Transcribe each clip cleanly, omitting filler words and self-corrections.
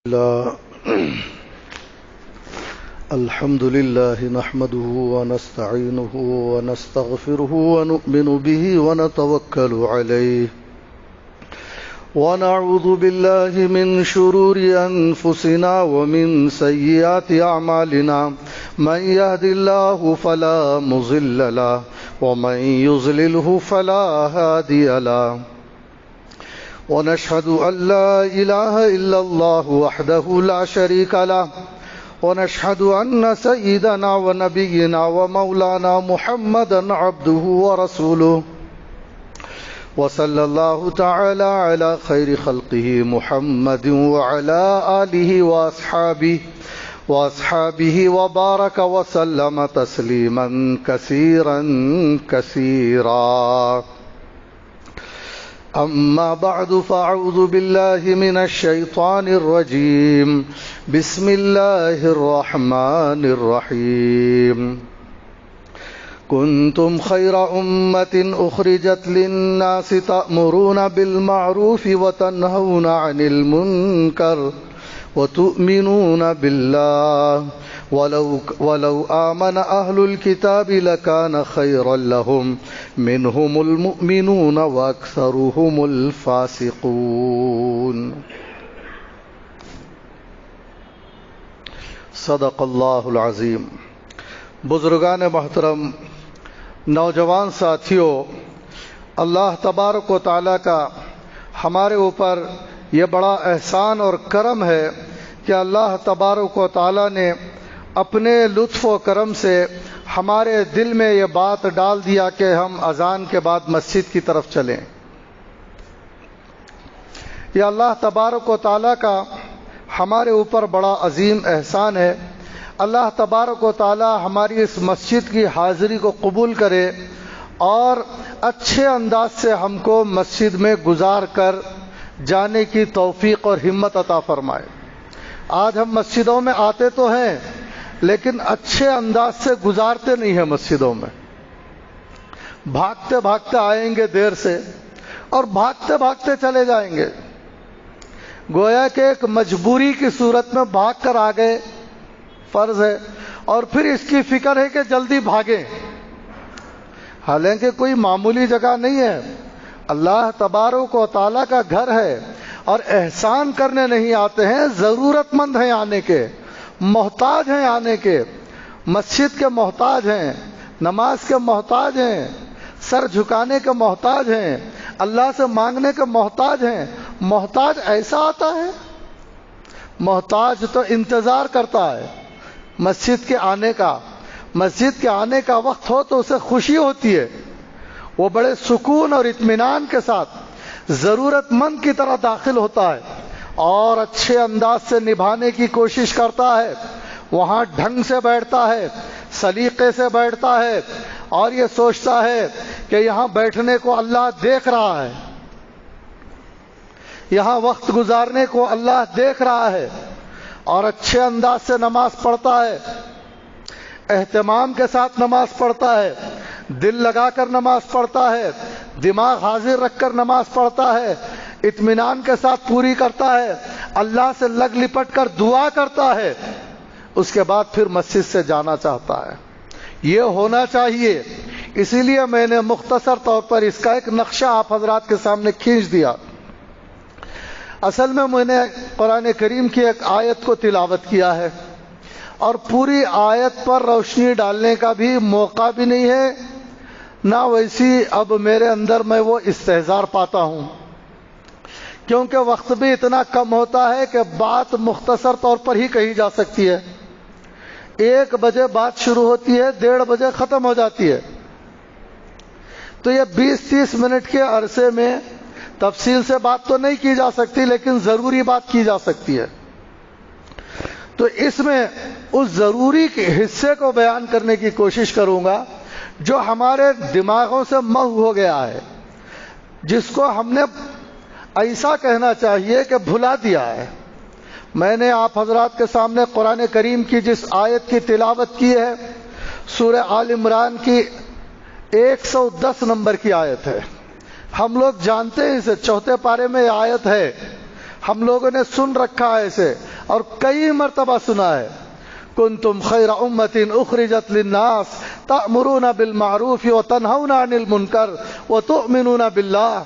لا الحمد لله نحمده ونستعينه ونستغفره ونؤمن به ونتوكل عليه ونعوذ بالله من شرور أنفسنا ومن سيئات أعمالنا من يهد الله فلا مضل له ومن يضلله فلا هادي له ونشهد أن لا إله إلا الله وحده لا شريك له ونشهد أن سيدنا ونبينا ومولانا محمدا عبده ورسوله وصلى الله تعالى على خير خلقه محمد وعلى آله وأصحابه وبارك وسلم تسليما كثيرا كثيرا. أما بعد فأعوذ بالله من الشيطان الرجيم. بسم الله الرحمن الرحيم. كنتم خير أمة أخرجت للناس تأمرون بالمعروف وتنهون عن المنكر وتؤمنون بالله ولو آمن أهل الكتاب لكان خيرا لهم منهم المؤمنون وأكثرهم الفاسقون. صدق اللہ العظیم. بزرگان محترم، نوجوان ساتھیوں، اللہ تبارک و تعالیٰ کا ہمارے اوپر یہ بڑا احسان اور کرم ہے کہ اللہ تبارک و تعالیٰ نے اپنے لطف و کرم سے ہمارے دل میں یہ بات ڈال دیا کہ ہم اذان کے بعد مسجد کی طرف چلیں. یہ اللہ تبارک و تعالیٰ کا ہمارے اوپر بڑا عظیم احسان ہے. اللہ تبارک و تعالیٰ ہماری اس مسجد کی حاضری کو قبول کرے اور اچھے انداز سے ہم کو مسجد میں گزار کر جانے کی توفیق اور ہمت عطا فرمائے. آج ہم مسجدوں میں آتے تو ہیں لیکن اچھے انداز سے گزارتے نہیں ہیں. مسجدوں میں بھاگتے بھاگتے آئیں گے دیر سے اور بھاگتے بھاگتے چلے جائیں گے. گویا کہ ایک مجبوری کی صورت میں بھاگ کر آ گئے فرض ہے، اور پھر اس کی فکر ہے کہ جلدی بھاگیں، حالانکہ کوئی معمولی جگہ نہیں ہے. اللہ تبارک و تعالیٰ کا گھر ہے اور احسان کرنے نہیں آتے ہیں، ضرورت مند ہیں آنے کے، محتاج ہیں آنے کے، مسجد کے محتاج ہیں، نماز کے محتاج ہیں، سر جھکانے کے محتاج ہیں، اللہ سے مانگنے کے محتاج ہیں. محتاج ایسا آتا ہے؟ محتاج تو انتظار کرتا ہے مسجد کے آنے کا. مسجد کے آنے کا وقت ہو تو اسے خوشی ہوتی ہے، وہ بڑے سکون اور اطمینان کے ساتھ ضرورت مند کی طرح داخل ہوتا ہے اور اچھے انداز سے نبھانے کی کوشش کرتا ہے. وہاں ڈھنگ سے بیٹھتا ہے، سلیقے سے بیٹھتا ہے اور یہ سوچتا ہے کہ یہاں بیٹھنے کو اللہ دیکھ رہا ہے، یہاں وقت گزارنے کو اللہ دیکھ رہا ہے، اور اچھے انداز سے نماز پڑھتا ہے، اہتمام کے ساتھ نماز پڑھتا ہے، دل لگا کر نماز پڑھتا ہے، دماغ حاضر رکھ کر نماز پڑھتا ہے، اطمینان کے ساتھ پوری کرتا ہے، اللہ سے لگ لپٹ کر دعا کرتا ہے. اس کے بعد پھر مسجد سے جانا چاہتا ہے. یہ ہونا چاہیے. اسی لیے میں نے مختصر طور پر اس کا ایک نقشہ آپ حضرات کے سامنے کھینچ دیا. اصل میں نے قرآن کریم کی ایک آیت کو تلاوت کیا ہے اور پوری آیت پر روشنی ڈالنے کا بھی موقع بھی نہیں ہے، نہ ویسی اب میرے اندر میں وہ استحضار پاتا ہوں، کیونکہ وقت بھی اتنا کم ہوتا ہے کہ بات مختصر طور پر ہی کہی جا سکتی ہے. 1 بجے بات شروع ہوتی ہے، 1:30 بجے ختم ہو جاتی ہے. تو یہ 20-30 منٹ کے عرصے میں تفصیل سے بات تو نہیں کی جا سکتی، لیکن ضروری بات کی جا سکتی ہے. تو اس میں اس ضروری کے حصے کو بیان کرنے کی کوشش کروں گا جو ہمارے دماغوں سے محو ہو گیا ہے، جس کو ہم نے ایسا کہنا چاہیے کہ بھلا دیا ہے. میں نے آپ حضرات کے سامنے قرآن کریم کی جس آیت کی تلاوت کی ہے، سورہ آل عمران کی 110 نمبر کی آیت ہے. ہم لوگ جانتے ہیں اسے، 4 پارے میں یہ آیت ہے، ہم لوگوں نے سن رکھا ہے اسے. اور کئی مرتبہ سنا ہے، کنتم خیر امۃ اخرجت للناس تأمرون بالمعروف وتنہون عن المنکر وتؤمنون باللہ.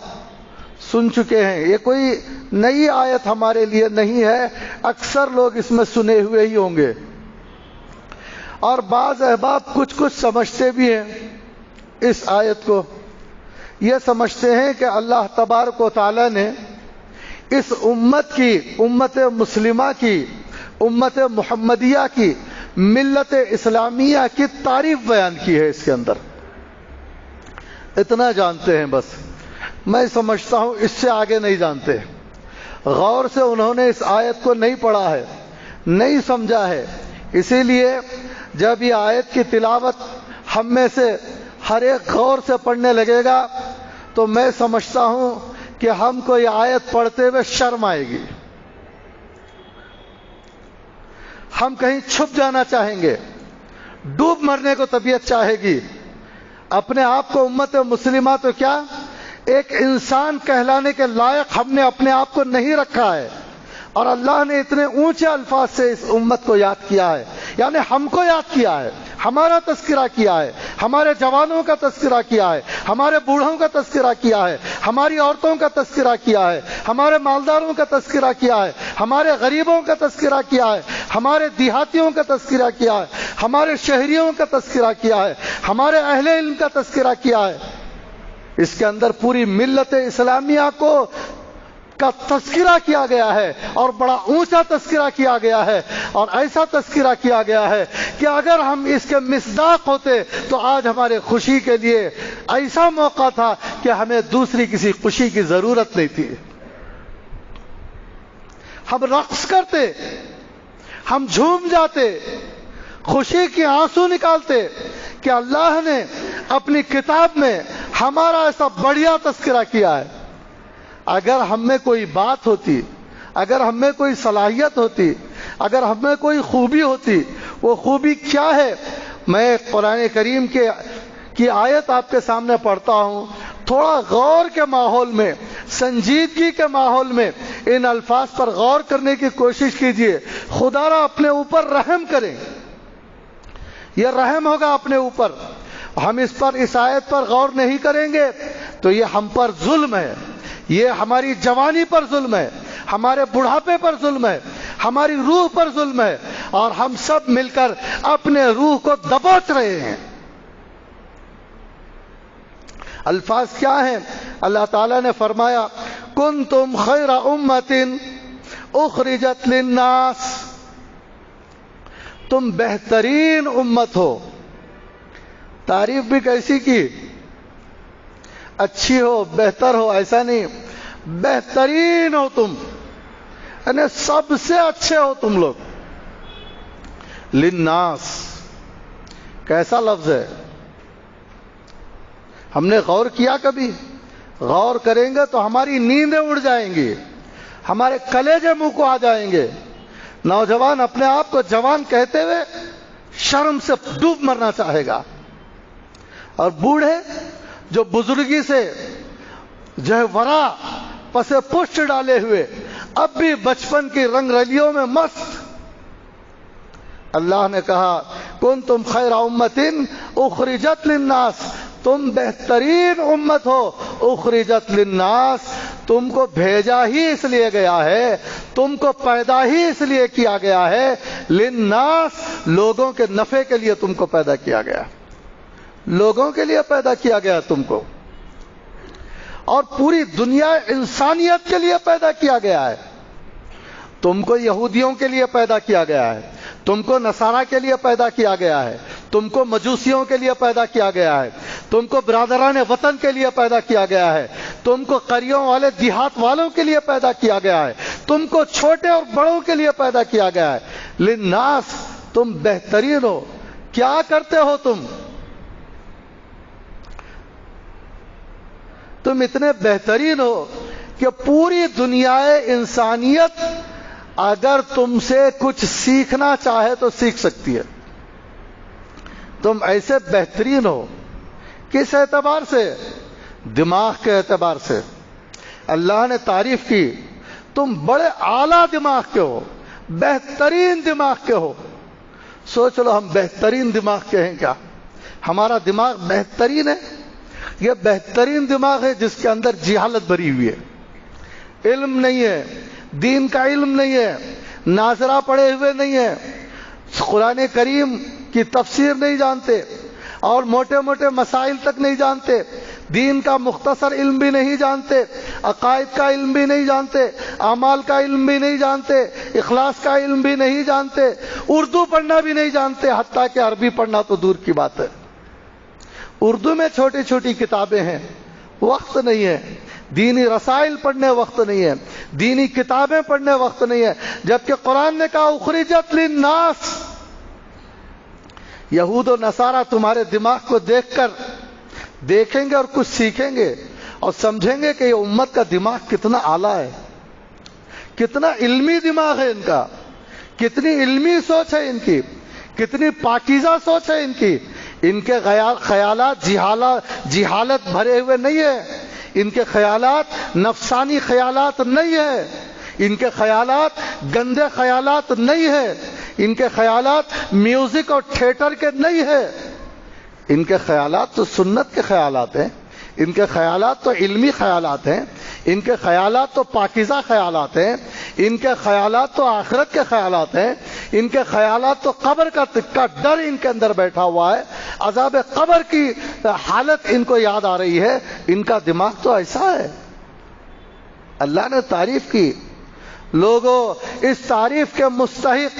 سن چکے ہیں، یہ کوئی نئی آیت ہمارے لیے نہیں ہے، اکثر لوگ اس میں سنے ہوئے ہی ہوں گے. اور بعض احباب کچھ سمجھتے بھی ہیں اس آیت کو، یہ سمجھتے ہیں کہ اللہ تبارک و تعالی نے اس امت کی، امت مسلمہ کی، امت محمدیہ کی، ملت اسلامیہ کی تعریف بیان کی ہے اس کے اندر. اتنا جانتے ہیں بس. میں سمجھتا ہوں اس سے آگے نہیں جانتے. غور سے انہوں نے اس آیت کو نہیں پڑھا ہے، نہیں سمجھا ہے. اسی لیے جب یہ آیت کی تلاوت ہم میں سے ہر ایک غور سے پڑھنے لگے گا تو میں سمجھتا ہوں کہ ہم کو یہ آیت پڑھتے ہوئے شرم آئے گی، ہم کہیں چھپ جانا چاہیں گے، ڈوب مرنے کو طبیعت چاہے گی. اپنے آپ کو امت مسلمہ تو کیا ایک انسان کہلانے کے لائق ہم نے اپنے آپ کو نہیں رکھا ہے، اور اللہ نے اتنے اونچے الفاظ سے اس امت کو یاد کیا ہے. یعنی ہم کو یاد کیا ہے، ہمارا تذکرہ کیا ہے، ہمارے جوانوں کا تذکرہ کیا ہے، ہمارے بوڑھوں کا تذکرہ کیا ہے، ہماری عورتوں کا تذکرہ کیا ہے، ہمارے مالداروں کا تذکرہ کیا ہے، ہمارے غریبوں کا تذکرہ کیا ہے، ہمارے دیہاتیوں کا تذکرہ کیا ہے، ہمارے شہریوں کا تذکرہ کیا ہے، ہمارے اہل علم کا تذکرہ کیا ہے. اس کے اندر پوری ملت اسلامیہ کا تذکرہ کیا گیا ہے، اور بڑا اونچا تذکرہ کیا گیا ہے، اور ایسا تذکرہ کیا گیا ہے کہ اگر ہم اس کے مصداق ہوتے تو آج ہمارے خوشی کے لیے ایسا موقع تھا کہ ہمیں دوسری کسی خوشی کی ضرورت نہیں تھی. ہم رقص کرتے، ہم جھوم جاتے، خوشی کے آنسو نکالتے کہ اللہ نے اپنی کتاب میں ہمارا ایسا بڑھیا تذکرہ کیا ہے. اگر ہم میں کوئی بات ہوتی، اگر ہم میں کوئی صلاحیت ہوتی، اگر ہم میں کوئی خوبی ہوتی، وہ خوبی کیا ہے؟ میں قرآن کریم کی آیت آپ کے سامنے پڑھتا ہوں. تھوڑا غور کے ماحول میں، سنجیدگی کے ماحول میں ان الفاظ پر غور کرنے کی کوشش کیجئے. خدا را اپنے اوپر رحم کریں، یہ رحم ہوگا اپنے اوپر. ہم اس آیت پر غور نہیں کریں گے تو یہ ہم پر ظلم ہے، یہ ہماری جوانی پر ظلم ہے، ہمارے بڑھاپے پر ظلم ہے، ہماری روح پر ظلم ہے، اور ہم سب مل کر اپنے روح کو دبوچ رہے ہیں. الفاظ کیا ہیں؟ اللہ تعالیٰ نے فرمایا کنتم خیر امۃ اخرجت للناس، تم بہترین امت ہو. تعریف بھی کیسی کی؟ اچھی ہو، بہتر ہو، ایسا نہیں، بہترین ہو تم، یعنی سب سے اچھے ہو تم لوگ. للناس کیسا لفظ ہے؟ ہم نے غور کیا کبھی؟ غور کریں گے تو ہماری نیندیں اڑ جائیں گی، ہمارے کلیجے منہ کو آ جائیں گے. نوجوان اپنے آپ کو جوان کہتے ہوئے شرم سے ڈوب مرنا چاہے گا، اور بوڑھے جو بزرگی سے جو ہے ورا پس پشت ڈالے ہوئے اب بھی بچپن کی رنگ رلیوں میں مست. اللہ نے کہا کنتم خیر امۃ اخرجت للناس، تم بہترین امت ہو. اخرجت للناس، تم کو بھیجا ہی اس لیے گیا ہے، تم کو پیدا ہی اس لیے کیا گیا ہے. للناس، لوگوں کے نفع کے لیے تم کو پیدا کیا گیا، لوگوں کے لیے پیدا کیا گیا تم کو، اور پوری دنیا انسانیت کے لیے پیدا کیا گیا ہے. تم کو یہودیوں کے لیے پیدا کیا گیا ہے، تم کو نصارہ کے لیے پیدا کیا گیا ہے، تم کو مجوسیوں کے لیے پیدا کیا گیا ہے، تم کو برادران وطن کے لیے پیدا کیا گیا ہے، تم کو قریوں والے دیہات والوں کے لیے پیدا کیا گیا ہے، تم کو چھوٹے اور بڑوں کے لیے پیدا کیا گیا ہے. للناس، تم بہترین ہو. کیا کرتے ہو تم اتنے بہترین ہو کہ پوری دنیا انسانیت اگر تم سے کچھ سیکھنا چاہے تو سیکھ سکتی ہے. تم ایسے بہترین ہو. کس اعتبار سے؟ دماغ کے اعتبار سے. اللہ نے تعریف کی تم بڑے اعلیٰ دماغ کے ہو، بہترین دماغ کے ہو. سوچ لو ہم بہترین دماغ کے ہیں کیا؟ ہمارا دماغ بہترین ہے؟ یہ بہترین دماغ ہے جس کے اندر جہالت بھری ہوئی ہے، علم نہیں ہے، دین کا علم نہیں ہے، ناظرہ پڑھے ہوئے نہیں ہے، قرآن کریم کی تفسیر نہیں جانتے اور موٹے موٹے مسائل تک نہیں جانتے، دین کا مختصر علم بھی نہیں جانتے، عقائد کا علم بھی نہیں جانتے، اعمال کا علم بھی نہیں جانتے، اخلاص کا علم بھی نہیں جانتے، اردو پڑھنا بھی نہیں جانتے، حتیٰ کہ عربی پڑھنا تو دور کی بات ہے. اردو میں چھوٹی چھوٹی کتابیں ہیں، وقت نہیں ہے، دینی رسائل پڑھنے وقت نہیں ہے، دینی کتابیں پڑھنے وقت نہیں ہے، جبکہ قرآن نے کہا اخرجت للناس. یہود و نصارہ تمہارے دماغ کو دیکھ کر دیکھیں گے اور کچھ سیکھیں گے اور سمجھیں گے کہ یہ امت کا دماغ کتنا اعلیٰ ہے، کتنا علمی دماغ ہے ان کا، کتنی علمی سوچ ہے ان کی، کتنی پاکیزہ سوچ ہے ان کی. ان کے خیالات جہالت بھرے ہوئے نہیں ہے، ان کے خیالات نفسانی خیالات نہیں ہے، ان کے خیالات گندے خیالات نہیں ہے، ان کے خیالات میوزک اور تھیٹر کے نہیں ہے، ان کے خیالات تو سنت کے خیالات ہیں، ان کے خیالات تو علمی خیالات ہیں، ان کے خیالات تو پاکیزہ خیالات ہیں، ان کے خیالات تو آخرت کے خیالات ہیں، ان کے خیالات تو قبر کا ڈر ان کے اندر بیٹھا ہوا ہے، عذاب قبر کی حالت ان کو یاد آ رہی ہے. ان کا دماغ تو ایسا ہے. اللہ نے تعریف کی. لوگوں اس تعریف کے مستحق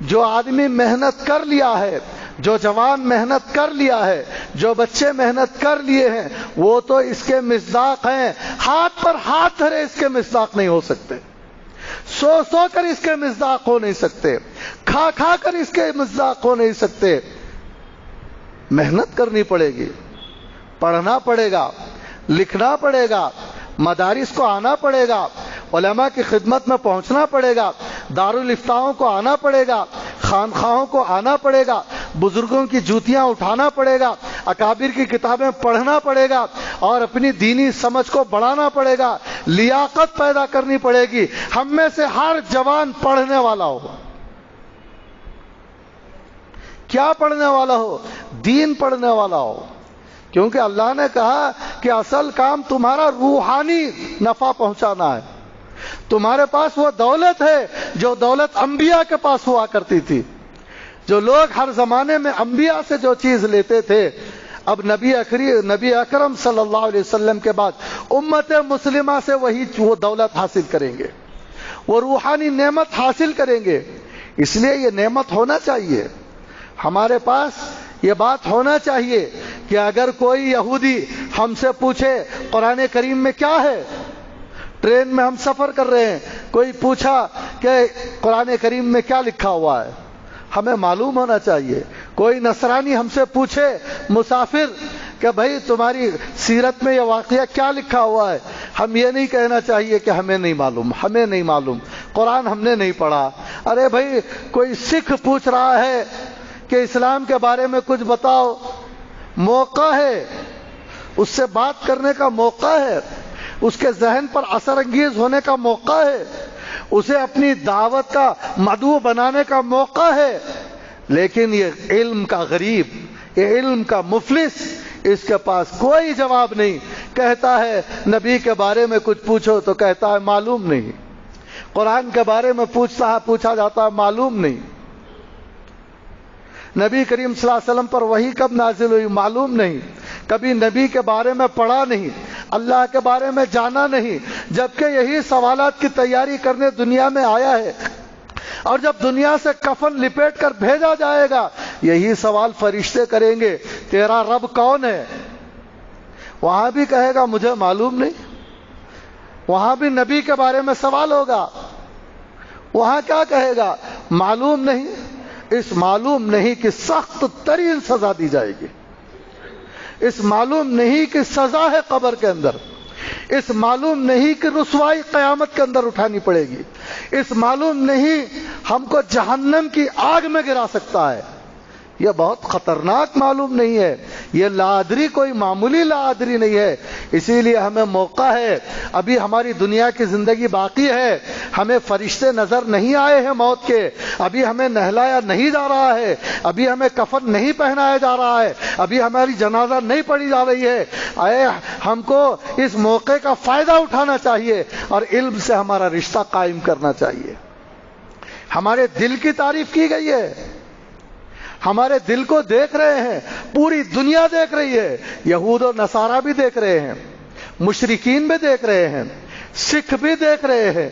جو آدمی محنت کر لیا ہے، جو جوان محنت کر لیا ہے، جو بچے محنت کر لیے ہیں، وہ تو اس کے مصداق ہیں. ہاتھ پر ہاتھ دھرے اس کے مصداق نہیں ہو سکتے، سو سو کر اس کے مصداق ہو نہیں سکتے، کھا کھا کر اس کے مصداق ہو نہیں سکتے. محنت کرنی پڑے گی، پڑھنا پڑے گا، لکھنا پڑے گا، مدارس کو آنا پڑے گا، علماء کی خدمت میں پہنچنا پڑے گا، دارالفتاؤں کو آنا پڑے گا، خانخواہوں کو آنا پڑے گا، بزرگوں کی جوتیاں اٹھانا پڑے گا، اکابر کی کتابیں پڑھنا پڑے گا اور اپنی دینی سمجھ کو بڑھانا پڑے گا، لیاقت پیدا کرنی پڑے گی. ہم میں سے ہر جوان پڑھنے والا ہو. کیا پڑھنے والا ہو؟ دین پڑھنے والا ہو. کیونکہ اللہ نے کہا کہ اصل کام تمہارا روحانی نفع پہنچانا ہے. تمہارے پاس وہ دولت ہے جو دولت انبیاء کے پاس ہوا کرتی تھی. جو لوگ ہر زمانے میں انبیاء سے جو چیز لیتے تھے، اب نبی اکرم صلی اللہ علیہ وسلم کے بعد امت مسلمہ سے وہی وہ دولت حاصل کریں گے، وہ روحانی نعمت حاصل کریں گے. اس لیے یہ نعمت ہونا چاہیے ہمارے پاس. یہ بات ہونا چاہیے کہ اگر کوئی یہودی ہم سے پوچھے قرآن کریم میں کیا ہے، ٹرین میں ہم سفر کر رہے ہیں، کوئی پوچھا کہ قرآن کریم میں کیا لکھا ہوا ہے، ہمیں معلوم ہونا چاہیے. کوئی نصرانی ہم سے پوچھے مسافر کہ بھائی تمہاری سیرت میں یہ واقعہ کیا لکھا ہوا ہے، ہم یہ نہیں کہنا چاہیے کہ ہمیں نہیں معلوم، ہمیں نہیں معلوم، قرآن ہم نے نہیں پڑھا. ارے بھائی کوئی سکھ پوچھ رہا ہے کہ اسلام کے بارے میں کچھ بتاؤ، موقع ہے، اس سے بات کرنے کا موقع ہے، اس کے ذہن پر اثر انگیز ہونے کا موقع ہے، اسے اپنی دعوت کا مدعو بنانے کا موقع ہے. لیکن یہ علم کا غریب، یہ علم کا مفلس، اس کے پاس کوئی جواب نہیں. کہتا ہے نبی کے بارے میں کچھ پوچھو تو کہتا ہے معلوم نہیں، قرآن کے بارے میں پوچھا جاتا ہے معلوم نہیں، نبی کریم صلی اللہ علیہ وسلم پر وحی کب نازل ہوئی معلوم نہیں، کبھی نبی کے بارے میں پڑھا نہیں، اللہ کے بارے میں جانا نہیں. جبکہ یہی سوالات کی تیاری کرنے دنیا میں آیا ہے، اور جب دنیا سے کفن لپیٹ کر بھیجا جائے گا یہی سوال فرشتے کریں گے، تیرا رب کون ہے؟ وہاں بھی کہے گا مجھے معلوم نہیں. وہاں بھی نبی کے بارے میں سوال ہوگا، وہاں کیا کہے گا؟ معلوم نہیں. اس معلوم نہیں کی سخت ترین سزا دی جائے گی. اس معلوم نہیں کی سزا ہے قبر کے اندر. اس معلوم نہیں کی رسوائی قیامت کے اندر اٹھانی پڑے گی. اس معلوم نہیں ہم کو جہنم کی آگ میں گرا سکتا ہے. یہ بہت خطرناک معلوم نہیں ہے یہ لاعدری کوئی معمولی لاعدری نہیں ہے. اسی لیے ہمیں موقع ہے، ابھی ہماری دنیا کی زندگی باقی ہے، ہمیں فرشتے نظر نہیں آئے ہیں موت کے، ابھی ہمیں نہلایا نہیں جا رہا ہے، ابھی ہمیں کفن نہیں پہنایا جا رہا ہے، ابھی ہماری جنازہ نہیں پڑھی جا رہی ہے. ہم کو اس موقع کا فائدہ اٹھانا چاہیے اور علم سے ہمارا رشتہ قائم کرنا چاہیے. ہمارے دل کی تعریف کی گئی ہے، ہمارے دل کو دیکھ رہے ہیں، پوری دنیا دیکھ رہی ہے. یہود و نصارہ بھی دیکھ رہے ہیں، مشرکین بھی دیکھ رہے ہیں، سکھ بھی دیکھ رہے ہیں،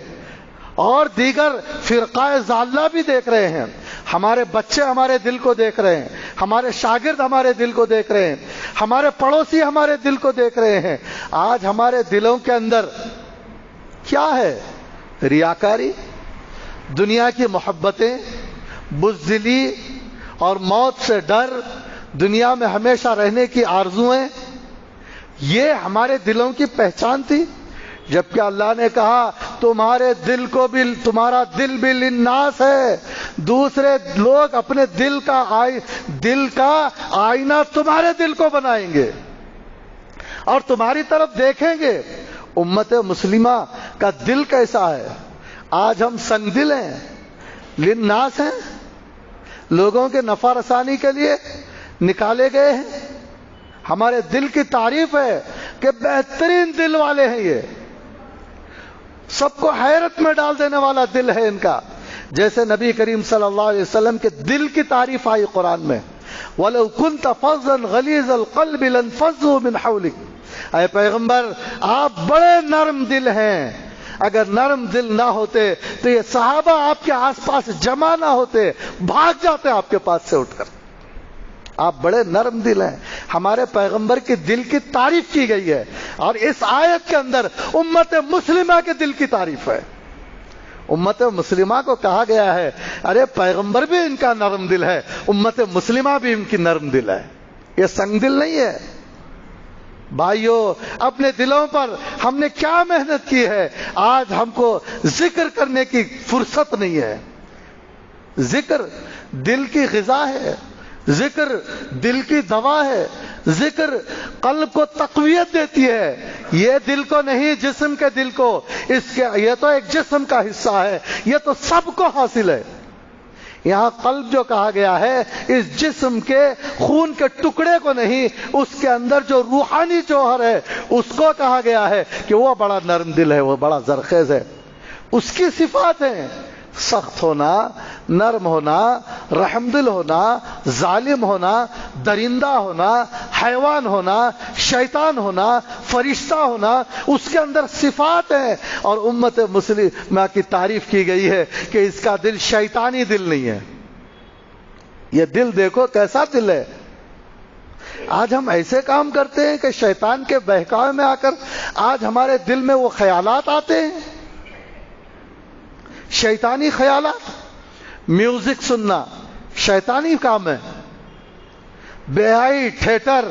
اور دیگر فرقہ ضالہ بھی دیکھ رہے ہیں. ہمارے بچے ہمارے دل کو دیکھ رہے ہیں، ہمارے شاگرد ہمارے دل کو دیکھ رہے ہیں، ہمارے پڑوسی ہمارے دل کو دیکھ رہے ہیں. آج ہمارے دلوں کے اندر کیا ہے؟ ریاکاری، دنیا کی محبتیں، بزدلی اور موت سے ڈر، دنیا میں ہمیشہ رہنے کی آرزویں، یہ ہمارے دلوں کی پہچان تھی. جبکہ اللہ نے کہا تمہارے دل کو بھی، تمہارا دل بھی للناس ہے، دوسرے لوگ اپنے دل کا آئینہ تمہارے دل کو بنائیں گے اور تمہاری طرف دیکھیں گے. امت مسلمہ کا دل کیسا ہے؟ آج ہم سنگ دل ہیں، للناس ہیں، لوگوں کے نفع رسانی کے لیے نکالے گئے ہیں. ہمارے دل کی تعریف ہے کہ بہترین دل والے ہیں، یہ سب کو حیرت میں ڈال دینے والا دل ہے ان کا. جیسے نبی کریم صلی اللہ علیہ وسلم کے دل کی تعریف آئی قرآن میں، وَلَوْ كُنْتَ فَظًّا غَلِيظَ الْقَلْبِ لَانفَضُّوا مِنْ حَوْلِكَ. اے پیغمبر آپ بڑے نرم دل ہیں، اگر نرم دل نہ ہوتے تو یہ صحابہ آپ کے آس پاس جمع نہ ہوتے، بھاگ جاتے آپ کے پاس سے اٹھ کر. آپ بڑے نرم دل ہیں. ہمارے پیغمبر کے دل کی تعریف کی گئی ہے، اور اس آیت کے اندر امت مسلمہ کے دل کی تعریف ہے. امت مسلمہ کو کہا گیا ہے ارے پیغمبر بھی ان کا نرم دل ہے، امت مسلمہ بھی ان کی نرم دل ہے، یہ سنگ دل نہیں ہے. بھائیو، اپنے دلوں پر ہم نے کیا محنت کی ہے. آج ہم کو ذکر کرنے کی فرصت نہیں ہے. ذکر دل کی غذا ہے، ذکر دل کی دوا ہے، ذکر قلب کو تقویت دیتی ہے. یہ دل کو نہیں، جسم کے دل کو. یہ تو ایک جسم کا حصہ ہے، یہ تو سب کو حاصل ہے. یہاں قلب جو کہا گیا ہے اس جسم کے خون کے ٹکڑے کو نہیں، اس کے اندر جو روحانی جوہر ہے اس کو کہا گیا ہے کہ وہ بڑا نرم دل ہے، وہ بڑا زرخیز ہے. اس کی صفات ہیں سخت ہونا، نرم ہونا، رحم دل ہونا، ظالم ہونا، درندہ ہونا، حیوان ہونا، شیطان ہونا، فرشتہ ہونا. اس کے اندر صفات ہیں. اور امت مسلمہ کی تعریف کی گئی ہے کہ اس کا دل شیطانی دل نہیں ہے. یہ دل دیکھو کیسا دل ہے. آج ہم ایسے کام کرتے ہیں کہ شیطان کے بہکاوے میں آ کر آج ہمارے دل میں وہ خیالات آتے ہیں، شیطانی خیالات. میوزک سننا شیطانی کام ہے، بیائی تھیٹر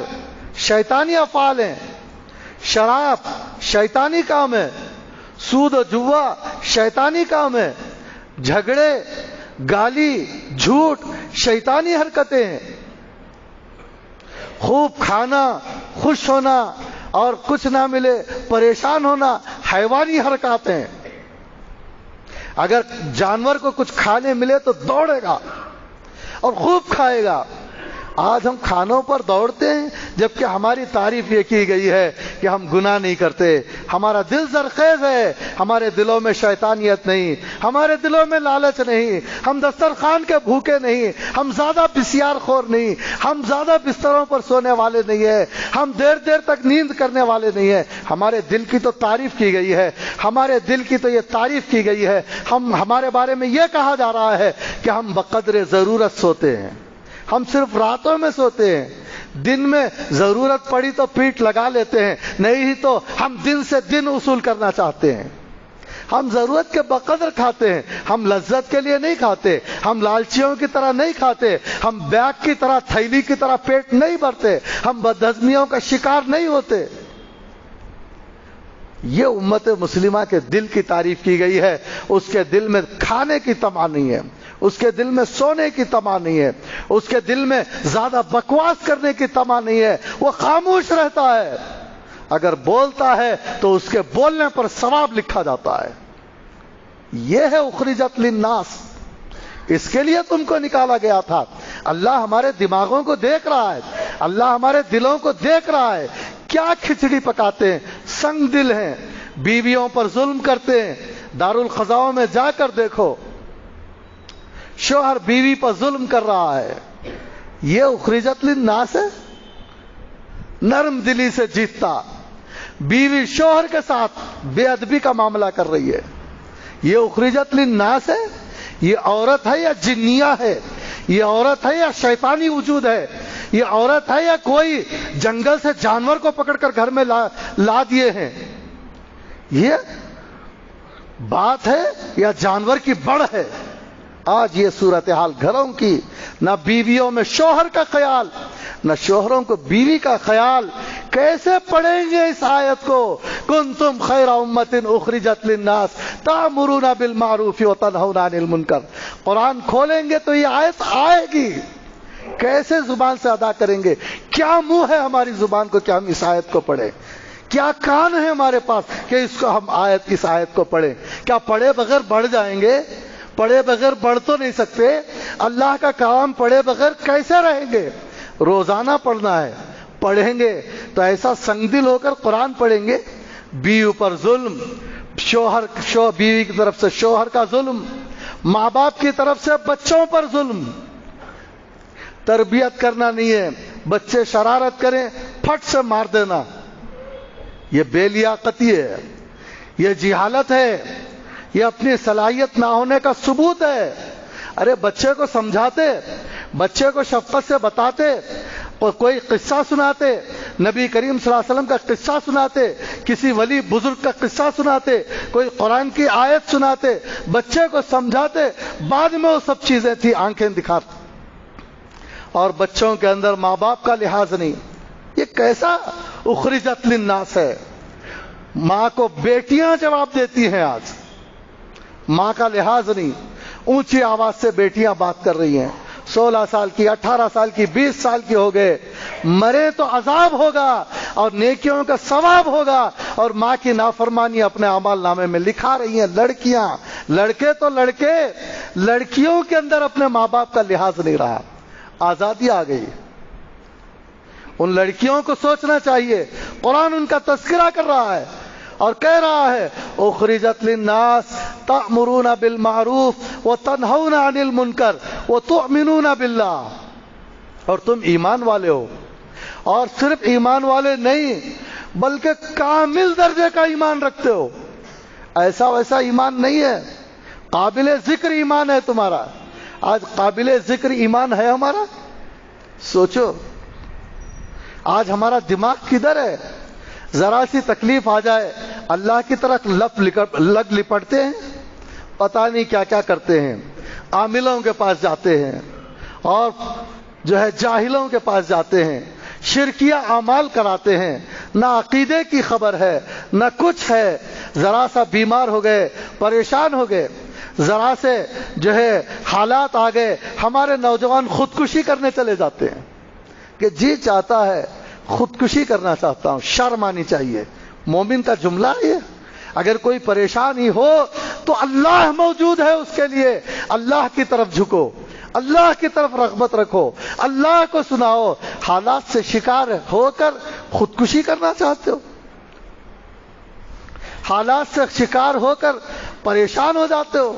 شیطانی افعال ہیں، شراب شیطانی کام ہے، سود و جوا شیطانی کام ہے، جھگڑے، گالی، جھوٹ شیطانی حرکتیں ہیں. خوب کھانا، خوش ہونا اور کچھ نہ ملے پریشان ہونا حیوانی حرکات ہیں. اگر جانور کو کچھ کھانے ملے تو دوڑے گا اور خوب کھائے گا. آج ہم کھانوں پر دوڑتے ہیں جبکہ ہماری تعریف یہ کی گئی ہے کہ ہم گناہ نہیں کرتے، ہمارا دل زرخیز ہے، ہمارے دلوں میں شیطانیت نہیں، ہمارے دلوں میں لالچ نہیں، ہم دسترخوان کے بھوکے نہیں، ہم زیادہ بسیار خور نہیں، ہم زیادہ بستروں پر سونے والے نہیں ہیں، ہم دیر دیر تک نیند کرنے والے نہیں ہیں. ہمارے دل کی تو تعریف کی گئی ہے، ہمارے دل کی تو یہ تعریف کی گئی ہے. ہمارے بارے میں یہ کہا جا رہا ہے کہ ہم بقدر ضرورت سوتے ہیں، ہم صرف راتوں میں سوتے ہیں، دن میں ضرورت پڑی تو پیٹ لگا لیتے ہیں، نہیں تو ہم دن سے دن وصول کرنا چاہتے ہیں. ہم ضرورت کے بقدر کھاتے ہیں، ہم لذت کے لیے نہیں کھاتے، ہم لالچیوں کی طرح نہیں کھاتے، ہم بیگ کی طرح، تھیلی کی طرح پیٹ نہیں بھرتے، ہم بدہضمیوں کا شکار نہیں ہوتے. یہ امت مسلمہ کے دل کی تعریف کی گئی ہے. اس کے دل میں کھانے کی تمنا نہیں ہے، اس کے دل میں سونے کی تما نہیں ہے، اس کے دل میں زیادہ بکواس کرنے کی تما نہیں ہے، وہ خاموش رہتا ہے۔ اگر بولتا ہے تو اس کے بولنے پر ثواب لکھا جاتا ہے۔ یہ ہے اخرجت للناس، اس کے لیے تم کو نکالا گیا تھا۔ اللہ ہمارے دماغوں کو دیکھ رہا ہے، اللہ ہمارے دلوں کو دیکھ رہا ہے، کیا کھچڑی پکاتے ہیں، سنگ دل ہیں، بیویوں پر ظلم کرتے ہیں۔ دارالقضاؤں میں جا کر دیکھو، شوہر بیوی پر ظلم کر رہا ہے، یہ اخرجت للناس ہے؟ نرم دلی سے جیتتا، بیوی شوہر کے ساتھ بے ادبی کا معاملہ کر رہی ہے، یہ اخرجت للناس ہے؟ یہ عورت ہے یا جنیہ ہے؟ یہ عورت ہے یا شیطانی وجود ہے؟ یہ عورت ہے یا کوئی جنگل سے جانور کو پکڑ کر گھر میں لا دیے ہیں؟ یہ بات ہے یا جانور کی بڑھ ہے؟ آج یہ صورتحال گھروں کی، نہ بیویوں میں شوہر کا خیال، نہ شوہروں کو بیوی کا خیال۔ کیسے پڑھیں گے اس آیت کو؟ کنتم خیر امت اخرجت للناس تأمرون بالمعروف وتنہون عن المنکر۔ قرآن کھولیں گے تو یہ آیت آئے گی، کیسے زبان سے ادا کریں گے؟ کیا منہ ہے ہماری زبان کو کہ ہم اس آیت کو پڑھیں؟ کیا کان ہے ہمارے پاس کہ اس آیت کو پڑھیں؟ کیا پڑھے بغیر بڑھ جائیں گے؟ پڑھے بغیر بڑھ تو نہیں سکتے۔ اللہ کا کلام پڑھے بغیر کیسے رہیں گے؟ روزانہ پڑھنا ہے، پڑھیں گے تو ایسا سنگ دل ہو کر قرآن پڑھیں گے۔ بیوی پر ظلم، بیوی کی طرف سے شوہر کا ظلم، ماں باپ کی طرف سے بچوں پر ظلم، تربیت کرنا نہیں ہے، بچے شرارت کریں پھٹ سے مار دینا، یہ بے لیاقتی ہے، یہ جہالت ہے، یہ اپنی صلاحیت نہ ہونے کا ثبوت ہے۔ ارے بچے کو سمجھاتے، بچے کو شفقت سے بتاتے، کوئی قصہ سناتے، نبی کریم صلی اللہ علیہ وسلم کا قصہ سناتے، کسی ولی بزرگ کا قصہ سناتے، کوئی قرآن کی آیت سناتے، بچے کو سمجھاتے، بعد میں وہ سب چیزیں تھی آنکھیں دکھاتے، اور بچوں کے اندر ماں باپ کا لحاظ نہیں۔ یہ کیسا اخرجت للناس ہے؟ ماں کو بیٹیاں جواب دیتی ہیں آج، ماں کا لحاظ نہیں، اونچی آواز سے بیٹیاں بات کر رہی ہیں، 16 سال کی، 18 سال کی، 20 سال کی ہو گئے، مرے تو عذاب ہوگا اور نیکیوں کا ثواب ہوگا، اور ماں کی نافرمانی اپنے اعمال نامے میں لکھا رہی ہیں لڑکیاں۔ لڑکے تو لڑکے، لڑکیوں کے اندر اپنے ماں باپ کا لحاظ نہیں رہا، آزادی آ گئی۔ ان لڑکیوں کو سوچنا چاہیے، قرآن ان کا تذکرہ کر رہا ہے اور کہہ رہا ہے اخرجت للناس تأمرون بالمعروف وتنہون عن المنکر وتؤمنون باللہ، اور تم ایمان والے ہو، اور صرف ایمان والے نہیں بلکہ کامل درجے کا ایمان رکھتے ہو۔ ایسا ویسا ایمان نہیں ہے، قابل ذکر ایمان ہے تمہارا۔ آج قابل ذکر ایمان ہے ہمارا؟ سوچو آج ہمارا دماغ کدھر ہے؟ ذرا سی تکلیف آ جائے اللہ کی طرف لگ لپٹتے ہیں، پتہ نہیں کیا کیا کرتے ہیں، عاملوں کے پاس جاتے ہیں اور جاہلوں کے پاس جاتے ہیں، شرکیہ اعمال کراتے ہیں، نہ عقیدے کی خبر ہے نہ کچھ ہے۔ ذرا سا بیمار ہو گئے، پریشان ہو گئے، ذرا سے حالات آ گئے، ہمارے نوجوان خودکشی کرنے چلے جاتے ہیں کہ جی چاہتا ہے خودکشی کرنا چاہتا ہوں۔ شرم آنی چاہیے، مومن کا جملہ ہے۔ اگر کوئی پریشانی ہو تو اللہ موجود ہے اس کے لیے، اللہ کی طرف جھکو، اللہ کی طرف رغبت رکھو، اللہ کو سناؤ۔ حالات سے شکار ہو کر خودکشی کرنا چاہتے ہو، حالات سے شکار ہو کر پریشان ہو جاتے ہو،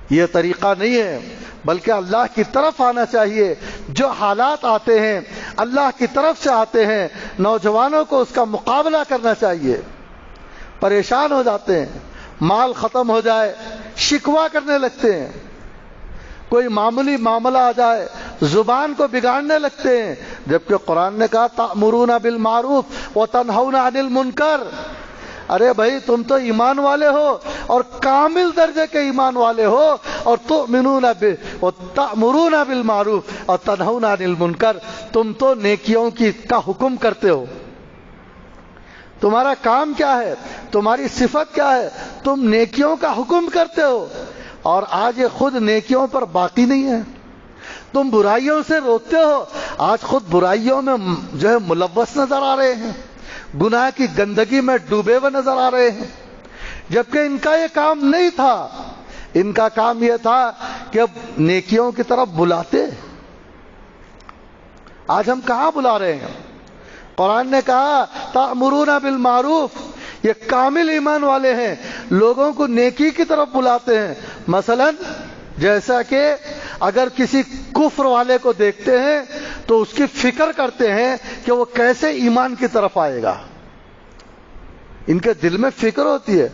یہ طریقہ نہیں ہے، بلکہ اللہ کی طرف آنا چاہیے۔ جو حالات آتے ہیں اللہ کی طرف سے آتے ہیں، نوجوانوں کو اس کا مقابلہ کرنا چاہیے۔ پریشان ہو جاتے ہیں، مال ختم ہو جائے شکوہ کرنے لگتے ہیں، کوئی معمولی معاملہ آ جائے زبان کو بگاڑنے لگتے ہیں، جبکہ قرآن نے کہا تأمرون بالمعروف وتنہون عن المنکر۔ ارے بھائی تم تو ایمان والے ہو اور کامل درجے کے ایمان والے ہو، اور تأمرون بالمعروف اور تنہون عن المنکر، تم تو نیکیوں کا حکم کرتے ہو۔ تمہارا کام کیا ہے؟ تمہاری صفت کیا ہے؟ تم نیکیوں کا حکم کرتے ہو، اور آج یہ خود نیکیوں پر باقی نہیں ہے. تم برائیوں سے روکتے ہو، آج خود برائیوں میں جو ہے ملوث نظر آ رہے ہیں، گناہ کی گندگی میں ڈوبے ہوئے نظر آ رہے ہیں، جبکہ ان کا یہ کام نہیں تھا. ان کا کام یہ تھا کہ اب نیکیوں کی طرف بلاتے. آج ہم کہاں بلا رہے ہیں؟ قرآن نے کہا تأمرون بالمعروف، یہ کامل ایمان والے ہیں، لوگوں کو نیکی کی طرف بلاتے ہیں. مثلا جیسا کہ اگر کسی کفر والے کو دیکھتے ہیں تو اس کی فکر کرتے ہیں کہ وہ کیسے ایمان کی طرف آئے گا. ان کے دل میں فکر ہوتی ہے.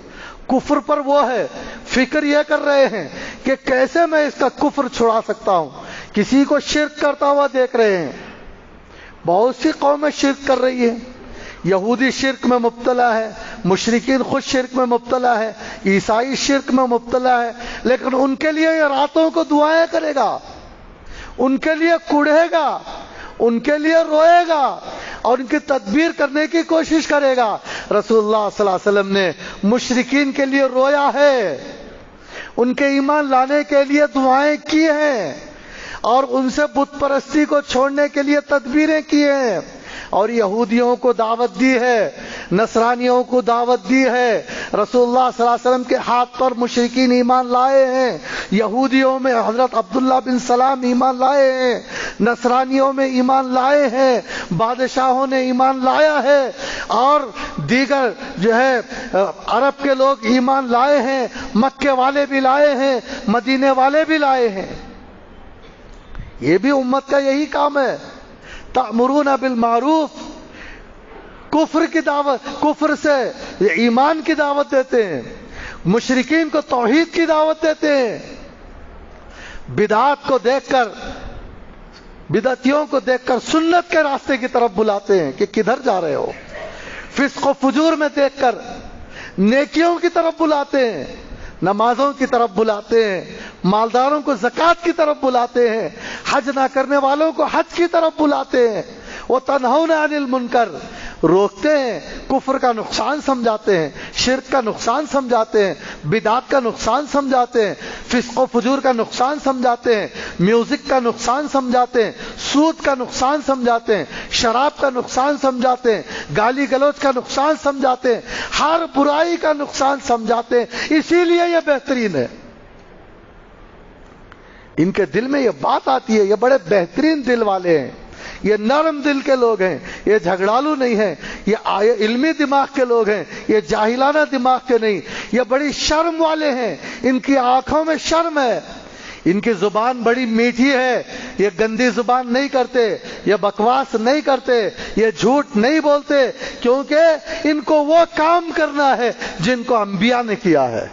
کفر پر وہ ہے، فکر یہ کر رہے ہیں کہ کیسے میں اس کا کفر چھڑا سکتا ہوں. کسی کو شرک کرتا ہوا دیکھ رہے ہیں. بہت سی قومیں شرک کر رہی ہیں. یہودی شرک میں مبتلا ہے، مشرکین خود شرک میں مبتلا ہے، عیسائی شرک میں مبتلا ہے، لیکن ان کے لیے یہ راتوں کو دعائیں کرے گا، ان کے لیے کوڑے گا، ان کے لیے روئے گا اور ان کی تدبیر کرنے کی کوشش کرے گا. رسول اللہ صلی اللہ علیہ وسلم نے مشرکین کے لیے رویا ہے، ان کے ایمان لانے کے لیے دعائیں کی ہیں اور ان سے بت پرستی کو چھوڑنے کے لیے تدبیریں کی ہیں. اور یہودیوں کو دعوت دی ہے، نصرانیوں کو دعوت دی ہے. رسول اللہ صلی اللہ علیہ وسلم کے ہاتھ پر مشرکین ایمان لائے ہیں. یہودیوں میں حضرت عبداللہ بن سلام ایمان لائے ہیں، نصرانیوں میں ایمان لائے ہیں، بادشاہوں نے ایمان لایا ہے، اور دیگر جو ہے عرب کے لوگ ایمان لائے ہیں، مکے والے بھی لائے ہیں، مدینے والے بھی لائے ہیں. یہ بھی امت کا یہی کام ہے. تأمرون بالمعروف، کفر کی دعوت، کفر سے ایمان کی دعوت دیتے ہیں، مشرکین کو توحید کی دعوت دیتے ہیں. بدعات کو دیکھ کر، بدعتیوں کو دیکھ کر سنت کے راستے کی طرف بلاتے ہیں کہ کدھر جا رہے ہو. فسق و فجور میں دیکھ کر نیکیوں کی طرف بلاتے ہیں، نمازوں کی طرف بلاتے ہیں، مالداروں کو زکوٰۃ کی طرف بلاتے ہیں، حج نہ کرنے والوں کو حج کی طرف بلاتے ہیں. وَتَنْهَوْنَ عَنِ الْمُنْكَرِ، روکتے ہیں، کفر کا نقصان سمجھاتے ہیں، شرک کا نقصان سمجھاتے ہیں، بدعات کا نقصان سمجھاتے ہیں، فسق و فجور کا نقصان سمجھاتے ہیں، میوزک کا نقصان سمجھاتے ہیں، سود کا نقصان سمجھاتے ہیں، شراب کا نقصان سمجھاتے ہیں، گالی گلوچ کا نقصان سمجھاتے ہیں، ہر برائی کا نقصان سمجھاتے ہیں. اسی لیے یہ بہترین ہے. ان کے دل میں یہ بات آتی ہے، یہ بڑے بہترین دل والے ہیں، یہ نرم دل کے لوگ ہیں، یہ جھگڑالو نہیں ہیں، یہ علمی دماغ کے لوگ ہیں، یہ جاہلانہ دماغ کے نہیں، یہ بڑی شرم والے ہیں، ان کی آنکھوں میں شرم ہے، ان کی زبان بڑی میٹھی ہے، یہ گندی زبان نہیں کرتے، یہ بکواس نہیں کرتے، یہ جھوٹ نہیں بولتے، کیونکہ ان کو وہ کام کرنا ہے جن کو انبیاء نے کیا ہے،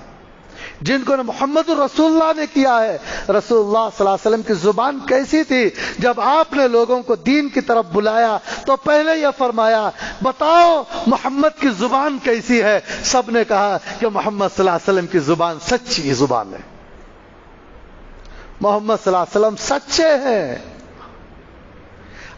جن کو محمد رسول اللہ نے کیا ہے. رسول اللہ صلی اللہ علیہ وسلم کی زبان کیسی تھی؟ جب آپ نے لوگوں کو دین کی طرف بلایا تو پہلے یہ فرمایا بتاؤ محمد کی زبان کیسی ہے. سب نے کہا کہ محمد صلی اللہ علیہ وسلم کی زبان سچی زبان ہے، محمد صلی اللہ علیہ وسلم سچے ہیں.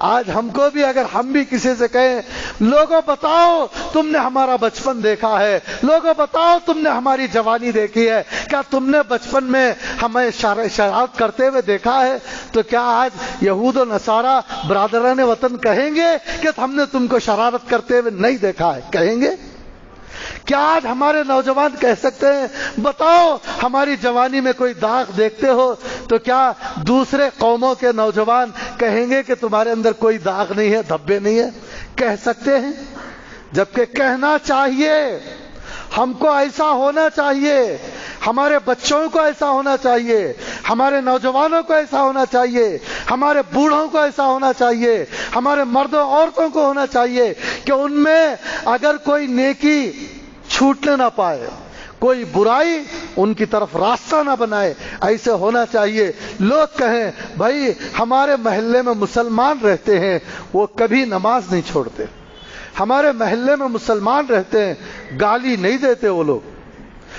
آج ہم کو بھی، اگر ہم بھی کسی سے کہیں لوگوں بتاؤ تم نے ہمارا بچپن دیکھا ہے، لوگوں بتاؤ تم نے ہماری جوانی دیکھی ہے، کیا تم نے بچپن میں ہمیں شرارت کرتے ہوئے دیکھا ہے؟ تو کیا آج یہود و نصارہ برادران وطن کہیں گے کہ ہم نے تم کو شرارت کرتے ہوئے نہیں دیکھا ہے؟ کہیں گے؟ کیا آج ہمارے نوجوان کہہ سکتے ہیں بتاؤ ہماری جوانی میں کوئی داغ دیکھتے ہو؟ تو کیا دوسرے قوموں کے نوجوان کہیں گے کہ تمہارے اندر کوئی داغ نہیں ہے، دھبے نہیں ہے؟ کہہ سکتے ہیں، جبکہ کہنا چاہیے. ہم کو ایسا ہونا چاہیے، ہمارے بچوں کو ایسا ہونا چاہیے، ہمارے نوجوانوں کو ایسا ہونا چاہیے، ہمارے بوڑھوں کو ایسا ہونا چاہیے، ہمارے مردوں عورتوں کو ہونا چاہیے کہ ان میں اگر کوئی نیکی چھوٹنے نہ پائے، کوئی برائی ان کی طرف راستہ نہ بنائے. ایسے ہونا چاہیے. لوگ کہیں بھائی ہمارے محلے میں مسلمان رہتے ہیں، وہ کبھی نماز نہیں چھوڑتے، ہمارے محلے میں مسلمان رہتے ہیں، گالی نہیں دیتے وہ لوگ،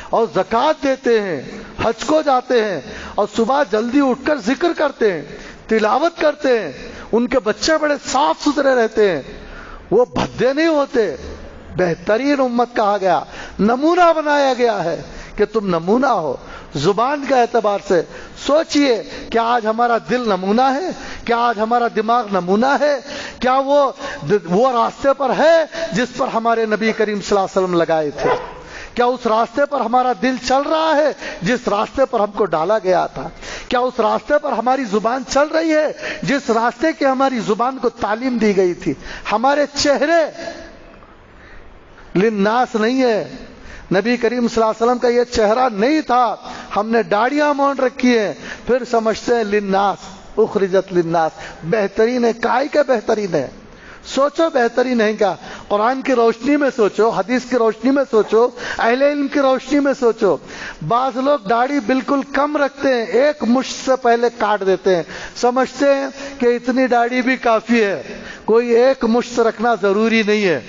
اور زکوٰۃ دیتے ہیں، حج کو جاتے ہیں، اور صبح جلدی اٹھ کر ذکر کرتے ہیں، تلاوت کرتے ہیں، ان کے بچے بڑے صاف ستھرے رہتے ہیں، وہ بھدے نہیں ہوتے. بہترین امت کہا گیا، نمونہ بنایا گیا ہے کہ تم نمونہ ہو. زبان کے اعتبار سے سوچئے، کیا آج ہمارا دل نمونہ ہے؟ کیا آج ہمارا دماغ نمونہ ہے؟ کیا وہ راستے پر ہے جس پر ہمارے نبی کریم صلی اللہ علیہ وسلم لگائے تھے؟ کیا اس راستے پر ہمارا دل چل رہا ہے جس راستے پر ہم کو ڈالا گیا تھا؟ کیا اس راستے پر ہماری زبان چل رہی ہے جس راستے کی ہماری زبان کو تعلیم دی گئی تھی؟ ہمارے چہرے للناس نہیں ہے، نبی کریم صلی اللہ علیہ وسلم کا یہ چہرہ نہیں تھا، ہم نے داڑیاں مونڈ رکھی ہیں، پھر سمجھتے ہیں للناس، اخرجت للناس، بہترین ہے، کائی کا بہترین ہے؟ سوچو بہترین ہے کیا؟ قرآن کی روشنی میں سوچو، حدیث کی روشنی میں سوچو، اہل علم کی روشنی میں سوچو۔ بعض لوگ داڑھی بالکل کم رکھتے ہیں، ایک مشت سے پہلے کاٹ دیتے ہیں، سمجھتے ہیں کہ اتنی داڑھی بھی کافی ہے، کوئی ایک مشت رکھنا ضروری نہیں ہے،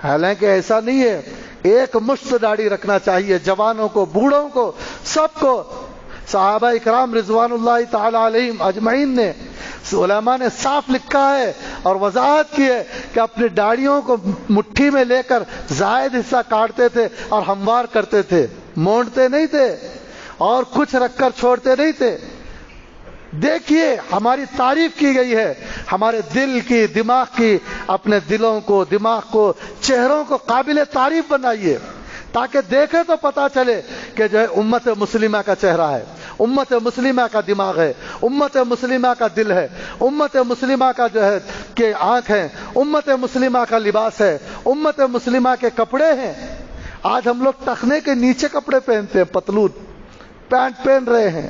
حالانکہ ایسا نہیں ہے، ایک مشت داڑھی رکھنا چاہیے، جوانوں کو، بوڑھوں کو، سب کو۔ صحابہ اکرام رضوان اللہ تعالی علیہم اجمعین نے، علماء نے صاف لکھا ہے اور وضاحت کی ہے کہ اپنی داڑھیوں کو مٹھی میں لے کر زائد حصہ کاٹتے تھے اور ہموار کرتے تھے، مونڈتے نہیں تھے اور کچھ رکھ کر چھوڑتے نہیں تھے۔ دیکھیے ہماری تعریف کی گئی ہے، ہمارے دل کی، دماغ کی، اپنے دلوں کو، دماغ کو، چہروں کو قابل تعریف بنائیے تاکہ دیکھے تو پتا چلے کہ جو ہے امت مسلمہ کا چہرہ ہے، امت مسلمہ کا دماغ ہے، امت مسلمہ کا دل ہے، امت مسلمہ کا جو ہے کہ آنکھ ہے، امت مسلمہ کا لباس ہے، امت مسلمہ کے کپڑے ہیں۔ آج ہم لوگ ٹخنے کے نیچے کپڑے پہنتے ہیں، پتلون پینٹ پہن رہے ہیں،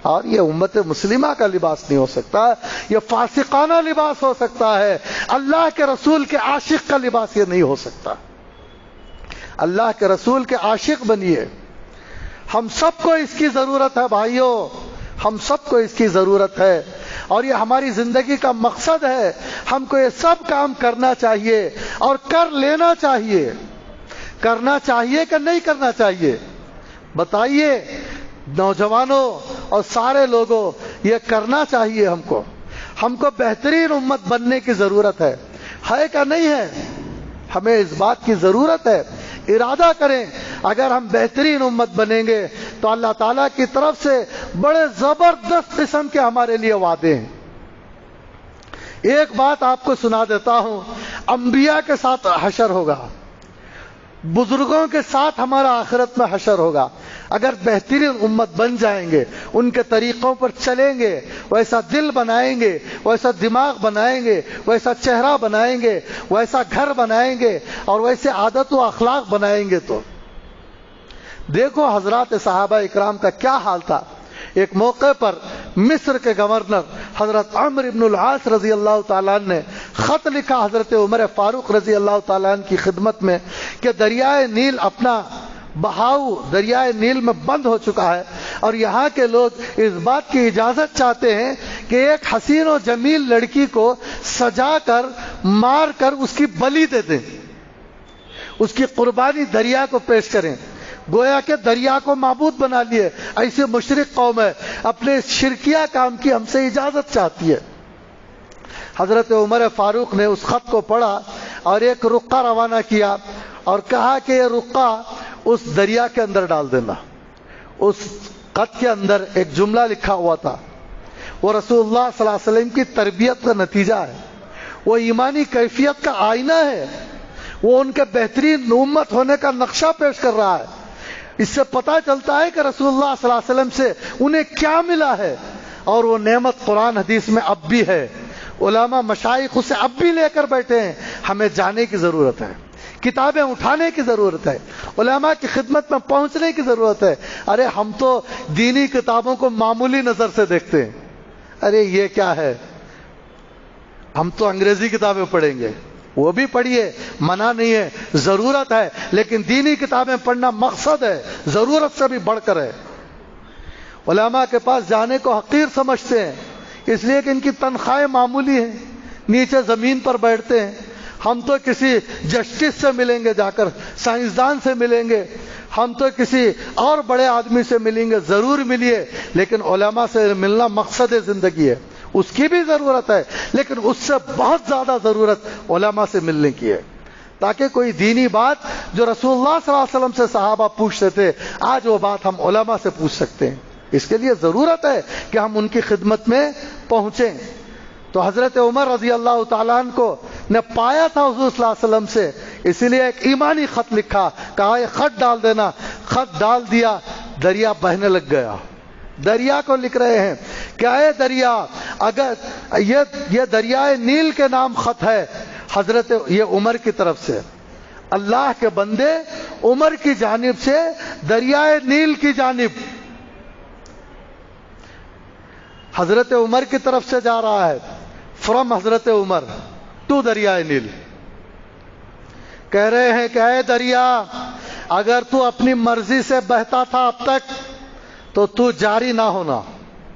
اور یہ امت مسلمہ کا لباس نہیں ہو سکتا، یہ فاسقانہ لباس ہو سکتا ہے، اللہ کے رسول کے عاشق کا لباس یہ نہیں ہو سکتا۔ اللہ کے رسول کے عاشق بنیے، ہم سب کو اس کی ضرورت ہے بھائیوں، ہم سب کو اس کی ضرورت ہے، اور یہ ہماری زندگی کا مقصد ہے۔ ہم کو یہ سب کام کرنا چاہیے اور کر لینا چاہیے۔ کرنا چاہیے کہ نہیں کرنا چاہیے؟ بتائیے نوجوانوں اور سارے لوگوں، یہ کرنا چاہیے ہم کو بہترین امت بننے کی ضرورت ہے کہ نہیں ہے؟ ہمیں اس بات کی ضرورت ہے، ارادہ کریں، اگر ہم بہترین امت بنیں گے تو اللہ تعالیٰ کی طرف سے بڑے زبردست قسم کے ہمارے لیے وعدے ہیں۔ ایک بات آپ کو سنا دیتا ہوں، انبیاء کے ساتھ حشر ہوگا، بزرگوں کے ساتھ ہمارا آخرت میں حشر ہوگا۔ اگر بہترین امت بن جائیں گے، ان کے طریقوں پر چلیں گے، ویسا دل بنائیں گے، ویسا دماغ بنائیں گے، ویسا چہرہ بنائیں گے، ویسا گھر بنائیں گے اور ویسے عادت و اخلاق بنائیں گے تو دیکھو حضرات صحابہ اکرام کا کیا حال تھا۔ ایک موقع پر مصر کے گورنر حضرت عمرو بن العاص رضی اللہ تعالیٰ عنہ نے خط لکھا حضرت عمر فاروق رضی اللہ تعالیٰ عنہ کی خدمت میں کہ دریائے نیل اپنا بہاؤ دریائے نیل میں بند ہو چکا ہے، اور یہاں کے لوگ اس بات کی اجازت چاہتے ہیں کہ ایک حسین و جمیل لڑکی کو سجا کر مار کر اس کی بلی دے دیں، اس کی قربانی دریا کو پیش کریں۔ گویا کہ دریا کو معبود بنا لیے، ایسے مشرک قوم ہے، اپنے شرکیہ کام کی ہم سے اجازت چاہتی ہے۔ حضرت عمر فاروق نے اس خط کو پڑھا اور ایک رقہ روانہ کیا اور کہا کہ یہ رقہ اس دریا کے اندر ڈال دینا۔ اس خط کے اندر ایک جملہ لکھا ہوا تھا، وہ رسول اللہ صلی اللہ علیہ وسلم کی تربیت کا نتیجہ ہے، وہ ایمانی کیفیت کا آئینہ ہے، وہ ان کے بہترین امت ہونے کا نقشہ پیش کر رہا ہے۔ اس سے پتہ چلتا ہے کہ رسول اللہ صلی اللہ علیہ وسلم سے انہیں کیا ملا ہے، اور وہ نعمت قرآن حدیث میں اب بھی ہے، علماء مشائخ اسے اب بھی لے کر بیٹھے ہیں۔ ہمیں جانے کی ضرورت ہے، کتابیں اٹھانے کی ضرورت ہے، علماء کی خدمت میں پہنچنے کی ضرورت ہے۔ ارے ہم تو دینی کتابوں کو معمولی نظر سے دیکھتے ہیں، ارے یہ کیا ہے، ہم تو انگریزی کتابیں پڑھیں گے، وہ بھی پڑھیے، منع نہیں ہے، ضرورت ہے، لیکن دینی کتابیں پڑھنا مقصد ہے، ضرورت سے بھی بڑھ کر ہے۔ علماء کے پاس جانے کو حقیر سمجھتے ہیں، اس لیے کہ ان کی تنخواہیں معمولی ہیں، نیچے زمین پر بیٹھتے ہیں۔ ہم تو کسی جسٹس سے ملیں گے، جا کر سائنسدان سے ملیں گے، ہم تو کسی اور بڑے آدمی سے ملیں گے، ضرور ملیے، لیکن علماء سے ملنا مقصد زندگی ہے، اس کی بھی ضرورت ہے، لیکن اس سے بہت زیادہ ضرورت علماء سے ملنے کی ہے۔ تاکہ کوئی دینی بات جو رسول اللہ صلی اللہ علیہ وسلم سے صحابہ پوچھتے تھے، آج وہ بات ہم علماء سے پوچھ سکتے ہیں۔ اس کے لیے ضرورت ہے کہ ہم ان کی خدمت میں پہنچیں۔ تو حضرت عمر رضی اللہ تعالیٰ عنہ کو نے پایا تھا حضور صلی اللہ علیہ وسلم سے، اسی لیے ایک ایمانی خط لکھا، کہا یہ خط ڈال دینا۔ خط ڈال دیا، دریا بہنے لگ گیا۔ دریا کو لکھ رہے ہیں کہ اے دریا، اگر یہ دریائے نیل کے نام خط ہے، حضرت یہ عمر کی طرف سے، اللہ کے بندے عمر کی جانب سے دریائے نیل کی جانب حضرت عمر کی طرف سے جا رہا ہے، فرام حضرت عمر ٹو دریائے نیل۔ کہہ رہے ہیں کہ اے دریا، اگر تو اپنی مرضی سے بہتا تھا اب تک تو جاری نہ ہونا،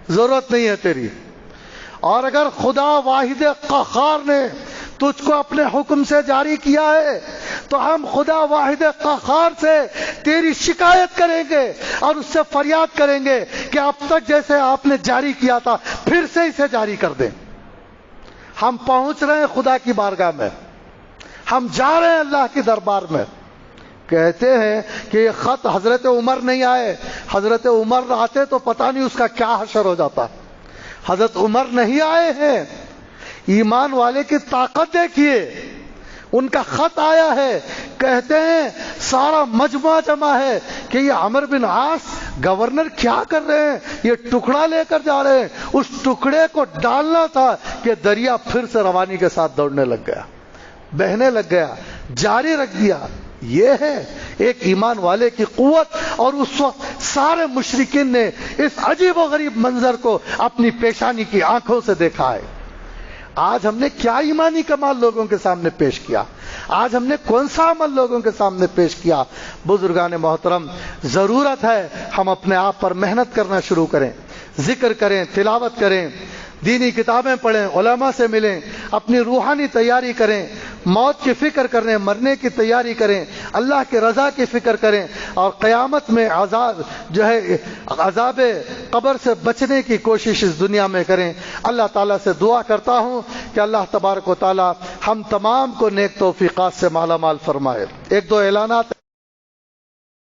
ضرورت نہیں ہے تیری۔ اور اگر خدا واحد قہار نے تجھ کو اپنے حکم سے جاری کیا ہے تو ہم خدا واحد قہار سے تیری شکایت کریں گے اور اس سے فریاد کریں گے کہ اب تک جیسے آپ نے جاری کیا تھا پھر سے اسے جاری کر دیں۔ ہم پہنچ رہے ہیں خدا کی بارگاہ میں، ہم جا رہے ہیں اللہ کی دربار میں۔ کہتے ہیں کہ یہ خط حضرت عمر نہیں آئے، حضرت عمر آتے تو پتہ نہیں اس کا کیا حشر ہو جاتا۔ حضرت عمر نہیں آئے ہیں، ایمان والے کی طاقت دیکھیے، ان کا خط آیا ہے۔ کہتے ہیں سارا مجمع جمع ہے کہ یہ عمرو بن عاص گورنر کیا کر رہے ہیں، یہ ٹکڑا لے کر جا رہے ہیں۔ اس ٹکڑے کو ڈالنا تھا کہ دریا پھر سے روانی کے ساتھ دوڑنے لگ گیا، بہنے لگ گیا، جاری رکھ دیا۔ یہ ہے ایک ایمان والے کی قوت۔ اور اس وقت سارے مشرکین نے اس عجیب و غریب منظر کو اپنی پیشانی کی آنکھوں سے دیکھا ہے۔ آج ہم نے کیا ایمانی کمال لوگوں کے سامنے پیش کیا، آج ہم نے کون سا عمل لوگوں کے سامنے پیش کیا۔ بزرگان محترم، ضرورت ہے ہم اپنے آپ پر محنت کرنا شروع کریں، ذکر کریں، تلاوت کریں، دینی کتابیں پڑھیں، علماء سے ملیں، اپنی روحانی تیاری کریں، موت کی فکر کریں، مرنے کی تیاری کریں، اللہ کی رضا کی فکر کریں، اور قیامت میں عذاب قبر سے بچنے کی کوشش اس دنیا میں کریں۔ اللہ تعالیٰ سے دعا کرتا ہوں کہ اللہ تبارک و تعالیٰ ہم تمام کو نیک توفیقات سے مالا مال فرمائے۔ ایک دو اعلانات